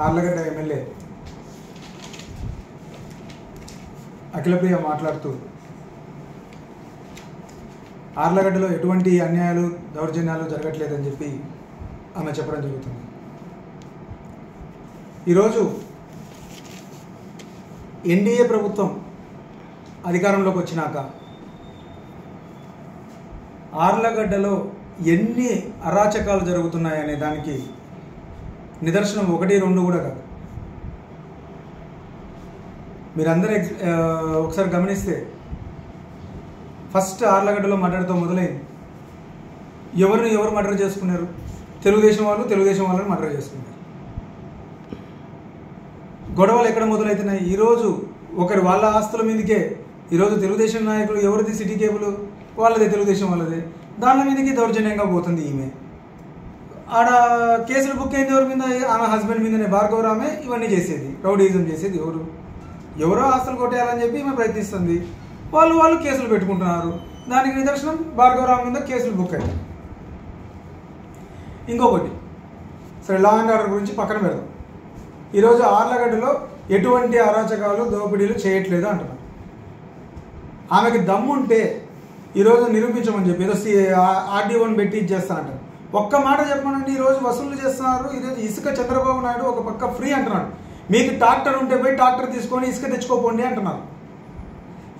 Allagadda MLA Akhilapriya మాట్లాడుతూ ఆర్లగడ్డలో ఎటువంటి అన్యాయాలు దౌర్జన్యాలు జరగట్లేదని చెప్పి ఆమె చెప్పడం జరుగుతుంది. ఈరోజు ఎన్డీఏ ప్రభుత్వం అధికారంలోకి వచ్చినాక ఆర్లగడ్డలో ఎన్ని అరాచకాలు జరుగుతున్నాయనే దానికి నిదర్శనం 1, 2 కూడా కాదు. మీరందరూ ఒకసారి గమనిస్తే ఫస్ట్ ఆర్లగడ్డలో మర్డర్తో మొదలైంది. ఎవరు మర్డర్ చేసుకున్నారు? తెలుగుదేశం వాళ్ళని మర్డర్ చేసుకున్నారు. గొడవలు ఎక్కడ మొదలవుతున్నాయి? ఈరోజు ఒకరి వాళ్ళ ఆస్తుల మీదకే ఈరోజు తెలుగుదేశం నాయకులు ఎవరిది సిటీ కేబుల్ వాళ్ళదే, తెలుగుదేశం వాళ్ళదే, దాని మీదకి దౌర్జన్యంగా పోతుంది ఈమె. ఆడ కేసులు బుక్ అయింది ఎవరి మీద? ఆమె హస్బెండ్ మీదనే. భార్గవరామే ఇవన్నీ చేసేది, రౌడీజం చేసేది ఎవరో ఆస్తులు కొట్టేయాలని చెప్పి ఈమె ప్రయత్నిస్తుంది. వాళ్ళు కేసులు పెట్టుకుంటున్నారు. దానికి నిదర్శనం భార్గవరావు మీద కేసులు బుక్ అయ్యాయి. ఇంకొకటి, సరే లా అండ్ ఆర్డర్ గురించి పక్కన పెడదాం. ఈరోజు ఆర్లగడ్డలో ఎటువంటి అరాచకాలు దోపిడీలు చేయట్లేదు అంటున్నారు. ఆమెకి దమ్ముంటే ఈరోజు నిరూపించమని చెప్పి ఏదో ఆర్డీఓని పెట్టి ఇచ్చేస్తానంటారు. ఒక్క మాట చెప్పమనండి. ఈరోజు వసూలు చేస్తున్నారు. ఈరోజు ఇసుక చంద్రబాబు నాయుడు ఒక పక్క ఫ్రీ అంటున్నాడు. మీకు ట్రాక్టర్ ఉంటే పోయి ట్రాక్టర్ తీసుకొని ఇసుక తెచ్చుకోపోండి అంటున్నారు.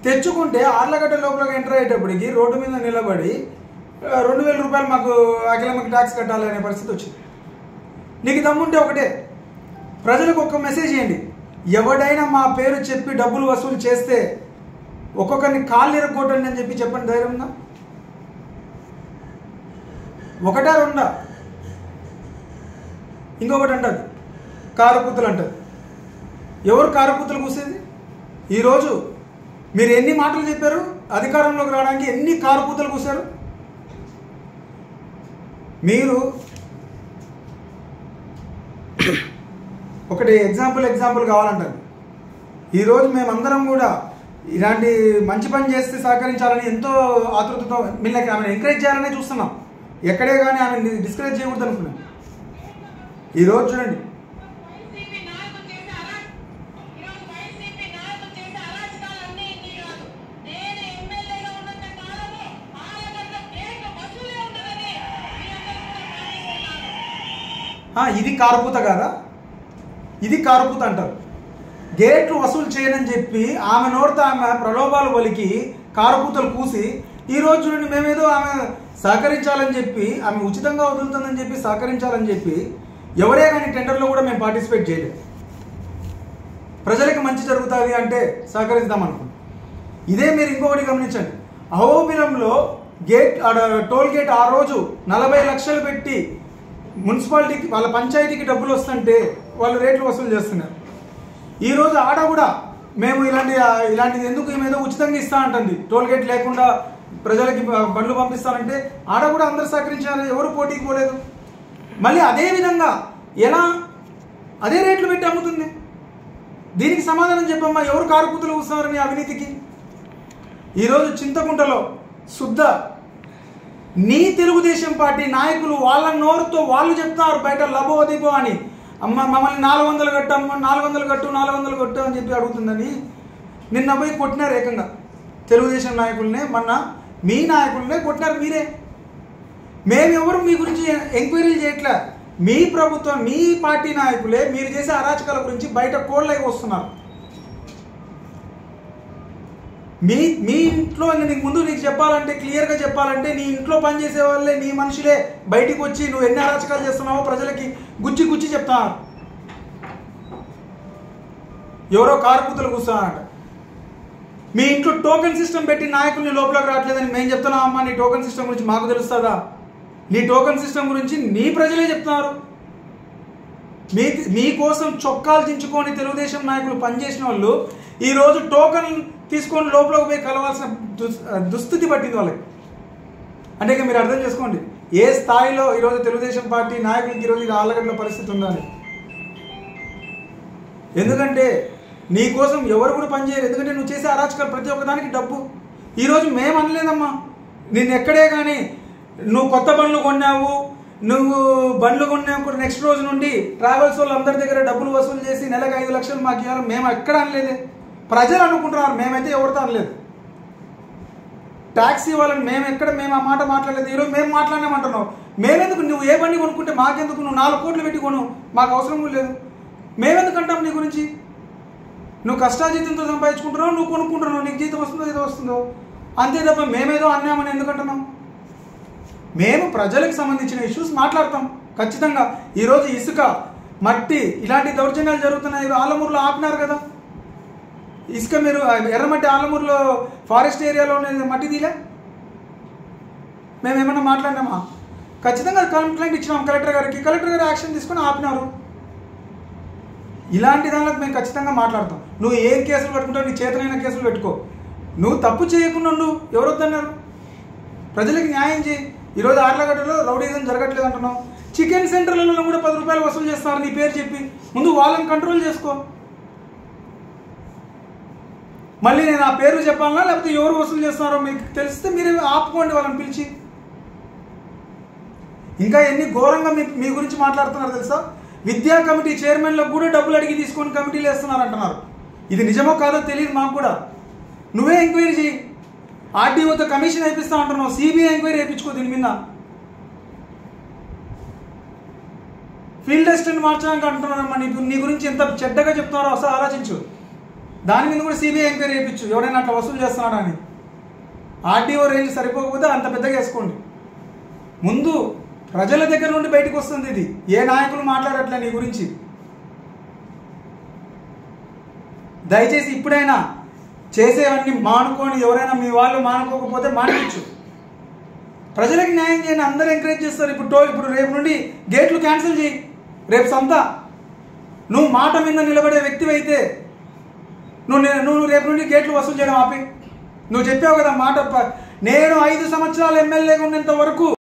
తెచ్చుకుంటే ఆర్లగడ్డ లోపలికి ఎంటర్ అయ్యేటప్పటికి రోడ్డు మీద నిలబడి 2000 రూపాయలు మాకు అఖిలమ్మకి ట్యాక్స్ కట్టాలి అనే పరిస్థితి వచ్చింది. నీకు దమ్ముంటే ఒకటే, ప్రజలకు ఒక మెసేజ్ చేయండి. ఎవడైనా మా పేరు చెప్పి డబ్బులు వసూలు చేస్తే ఒక్కొక్కరిని కాళ్ళు ఎరగొట్టండి అని చెప్పి చెప్పండి. ధైర్యం ఉందా? 1, 2 ఇంకొకటి అంటారు కారుకూతులు అంటారు. ఎవరు కారుకూతులు కూసేది? ఈరోజు మీరు ఎన్ని మాటలు చెప్పారు? అధికారంలోకి రావడానికి ఎన్ని కారుకూతలు కూశారు? మీరు ఒకటి ఎగ్జాంపుల్ కావాలంటారు. ఈరోజు మేమందరం కూడా ఇలాంటి మంచి పని చేస్తే సహకరించాలని ఎంతో ఆతృతతో వీళ్ళకి ఆమెను ఎంకరేజ్ చేయాలనే చూస్తున్నాం. ఎక్కడే కానీ ఆమెను డిస్కరేజ్ చేయకూడదు అనుకున్నాం. ఈరోజు చూడండి, ఇది కారుపూత కాదా? ఇది కారుపూత అంటారు. గేట్లు వసూలు చేయనని చెప్పి ఆమె నోటితో ఆమె ప్రలోభాలు పలికి కారుపూతలు కూసి ఈరోజు చూడండి, మేమేదో ఆమె సహకరించాలని చెప్పి, ఆమె ఉచితంగా వదులుతుందని చెప్పి సహకరించాలని చెప్పి ఎవరే కానీ టెండర్లో కూడా మేము పార్టిసిపేట్ చేయలేదు. ప్రజలకు మంచి జరుగుతుంది అంటే సహకరిద్దాం అనుకుంటాం. ఇదే మీరు ఇంకొకటి గమనించండి. అహోబిలంలో టోల్ గేట్ ఆ రోజు 40 లక్షలు పెట్టి మున్సిపాలిటీకి వాళ్ళ పంచాయతీకి డబ్బులు వస్తుంటే వాళ్ళు రేట్లు వసూలు చేస్తున్నారు. ఈరోజు ఆడ కూడా మేము ఇలాంటిది ఎందుకు ఏమేదో ఉచితంగా ఇస్తా అంటుంది. టోల్ గేట్ లేకుండా ప్రజలకి బండ్లు పంపిస్తానంటే ఆడ కూడా అందరు సహకరించారు, ఎవరు పోటీకి పోలేదు. మళ్ళీ అదే విధంగా ఎలా అదే రేట్లు పెట్టి అమ్ముతుంది? దీనికి సమాధానం చెప్పమ్మా. ఎవరు కారుకూతులు కూస్తున్నారని అవినీతికి? ఈరోజు చింతకుంటలో శుద్ధ నీ తెలుగుదేశం పార్టీ నాయకులు వాళ్ళ నోరుతో వాళ్ళు చెప్తున్నారు బయట లబోదిబో అని. అమ్మ మమ్మల్ని 400 కట్టు, అమ్మ 400 కట్టు అని చెప్పి అడుగుతుందని నిన్న పోయి కొట్టినారు. ఏకంగా తెలుగుదేశం నాయకులనే, మొన్న మీ నాయకులనే కొట్టినారు మీరే. మేమెవరు మీ గురించి ఎంక్వైరీలు చేయట్లే. మీ ప్రభుత్వం, మీ పార్టీ నాయకులే మీరు చేసే అరాచకాల గురించి బయట కోళ్ళకి వస్తున్నారు. మీ ఇంట్లో నీకు ముందు నీకు చెప్పాలంటే, క్లియర్గా చెప్పాలంటే, నీ ఇంట్లో పనిచేసే వాళ్ళే, నీ మనుషులే బయటికి వచ్చి నువ్వు ఎన్ని అరాచకాలు చేస్తున్నావో ప్రజలకి గుచ్చి చెప్తాను. ఎవరో కారుకూతలు కూర్చున్నారంట. మీ ఇంట్లో టోకెన్ సిస్టమ్ పెట్టి నాయకుల్ని లోపలికి రావట్లేదని మేము చెప్తున్నాం. అమ్మా, నీ టోకెన్ సిస్టమ్ గురించి మాకు తెలుస్తుందా? నీ టోకెన్ సిస్టమ్ గురించి నీ ప్రజలే చెప్తున్నారు. మీకోసం చొక్కాలు చించుకొని తెలుగుదేశం నాయకులు పనిచేసిన వాళ్ళు ఈరోజు టోకెన్ తీసుకొని లోపలికి పోయి కలవాల్సిన దుస్థితి పట్టింది వాళ్ళకి. అంటే ఇక మీరు అర్థం చేసుకోండి ఏ స్థాయిలో ఈరోజు తెలుగుదేశం పార్టీ నాయకులకి ఈరోజు ఆర్లగడ్డలో పరిస్థితి ఉందని. ఎందుకంటే నీ కోసం ఎవరు కూడా పనిచేయరు. ఎందుకంటే నువ్వు చేసే అరాచకాలు ప్రతి ఒక్కదానికి డబ్బు. ఈరోజు మేము అనలేదమ్మా నిన్ను ఎక్కడే కానీ నువ్వు కొత్త బండ్లు కొన్నావు, నువ్వు బండ్లు కొన్న నెక్స్ట్ రోజు నుండి ట్రావెల్స్ వాళ్ళు అందరి దగ్గర డబ్బులు వసూలు చేసి నెలకు 5 లక్షలు మాకు ఇవ్వాలి. మేము ఎక్కడ అనలేదే, ప్రజలు అనుకుంటున్నారు. మేమైతే ఎవరితో అనలేదు. ట్యాక్స్ ఇవ్వాలని మేము ఆ మాట మాట్లాడలేదు. ఈరోజు మేము మాట్లాడినామంటున్నావు. మేమెందుకు? నువ్వు ఏ బండి కొనుక్కుంటే మాకెందుకు? నువ్వు 4 కోట్లు పెట్టి కొను, మాకు అవసరం కూడా లేదు. మేమెందుకు అంటాం నీ గురించి? నువ్వు కష్టాజీతంతో సంపాదించుకుంటున్నావు, నువ్వు కొనుక్కుంటున్నావు, నీకు జీతం వస్తుందో ఏదో వస్తుందో అంతే తప్ప మేమేదో అన్నామని ఎందుకంటున్నాం? మేము ప్రజలకు సంబంధించిన ఇష్యూస్ మాట్లాడతాం ఖచ్చితంగా. ఈరోజు ఇసుక, మట్టి ఇలాంటి దౌర్జన్యాలు జరుగుతున్నాయి. ఆలమూరులో ఆపినారు కదా ఇసుక. మీరు ఎర్రమట్టి ఆలమూరులో ఫారెస్ట్ ఏరియాలో మట్టి తీలే. మేము ఏమన్నా మాట్లాడినామా? ఖచ్చితంగా కంప్లైంట్ ఇచ్చినాం కలెక్టర్ గారికి. కలెక్టర్ గారు యాక్షన్ తీసుకొని ఆపినారు. ఇలాంటి దానిలో మేము ఖచ్చితంగా మాట్లాడతాం. నువ్వు ఏం కేసులు పెట్టుకుంటావు, నీ చేతనైన కేసులు పెట్టుకో. నువ్వు తప్పు చేయకుండా నువ్వు ఎవరు వద్దన్నారు? ప్రజలకు న్యాయం చేయి. ఈరోజు ఆర్లగడ్డలో రౌడీజం జరగట్లేదు అంటున్నావు. చికెన్ సెంటర్లలో కూడా 10 రూపాయలు వసూలు చేస్తున్నారు నీ పేరు చెప్పి. ముందు వాళ్ళని కంట్రోల్ చేసుకో. మళ్ళీ నేను ఆ పేరు చెప్పాలన్నా లేకపోతే ఎవరు వసూలు చేస్తున్నారో మీకు తెలిస్తే మీరు ఆపుకోండి వాళ్ళని పిలిచి. ఇంకా ఎన్ని ఘోరంగా మీ గురించి మాట్లాడుతున్నారు తెలుసా? విద్యా కమిటీ చైర్మన్లకు కూడా డబ్బులు అడిగి తీసుకొని కమిటీలు వేస్తున్నారు అంటున్నారు. ఇది నిజమో కాదో తెలియదు మాకు కూడా. నువ్వే ఎంక్వైరీ చేయి. ఆర్డీఓతో కమిషన్ వేయిస్తా అంటున్నావు. సిబిఐ ఎంక్వైరీ వేయించుకో దీని మీద. ఫీల్డ్ అసిస్టెంట్ మార్చడానికి అంటున్నారమ్మా. నీ గురించి ఎంత చెడ్డగా చెప్తున్నారో అసలు ఆలోచించు. దాని మీద కూడా సిబిఐ ఎంక్వైరీ వేయించు, ఎవరైనా అట్లా వసూలు చేస్తున్నాడా అని. ఆర్డీఓ రేంజ్ సరిపోకపోతే అంత పెద్దగా వేసుకోండి. ముందు ప్రజల దగ్గర నుండి బయటకు వస్తుంది ఇది. ఏ నాయకులు మాట్లాడట్లే నీ గురించి. దయచేసి ఇప్పుడైనా చేసేవన్నీ మానుకొని, ఎవరైనా మీ వాళ్ళు మానుకోకపోతే మానిపించు. ప్రజలకు న్యాయం చేయండి. అందరూ ఎంకరేజ్ చేస్తారు. ఇప్పుడు రేపు నుండి గేట్లు క్యాన్సిల్ చేయి. రేపు సంతా నువ్వు మాట మీద నిలబడే వ్యక్తివి అయితే నువ్వు రేపు నుండి గేట్లు వసూలు చేయడం ఆపి. నువ్వు చెప్పావు కదా మాట, నేను 5 సంవత్సరాలు ఎమ్మెల్యేగా ఉన్నంత వరకు